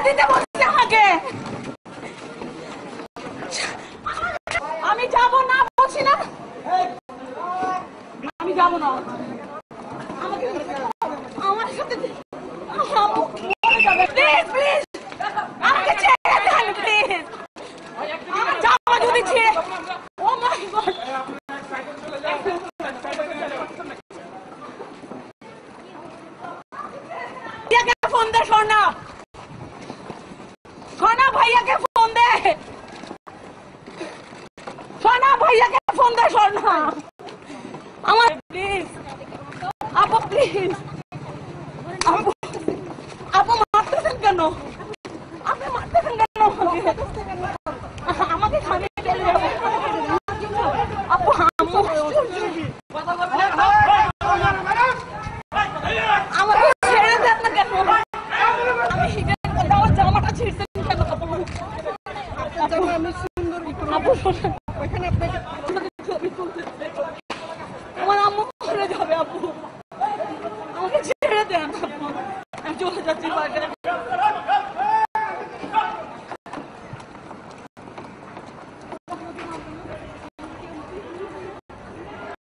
দিতে বলছে আমাকে। আমি যাব না বলছি না, আমি যাব না। আমার সাথে প্লিজ প্লিজ আমাকে ছেড়ে দেন প্লিজ। আমার জামা যদি ছিঁড়ে, ও মাই গড, ফোন দে সোনা, সোনা ভাইয়াকে ফোন দে, সোনা ভাইয়াকে ফোন দে সোনা আমার প্লিজ। আপু প্লিজ, আপু আপু মারতেছেন কেন? আপনি মারতেছেন কেন আমাকে? খালি আপু আম্মু আমাকে ছেড়ে দেন না কেন? আমি আমার জামাটা ছিঁড়ছেন কেন আপু? আমি সুন্দর আপু ওখানে আপনাকে ছবি তুলতেছে, আমার আম্মু মরে যাবে আপু, আমাকে ছেড়ে দেন আপু, আমি চলে যাচ্ছি বাড়িতে।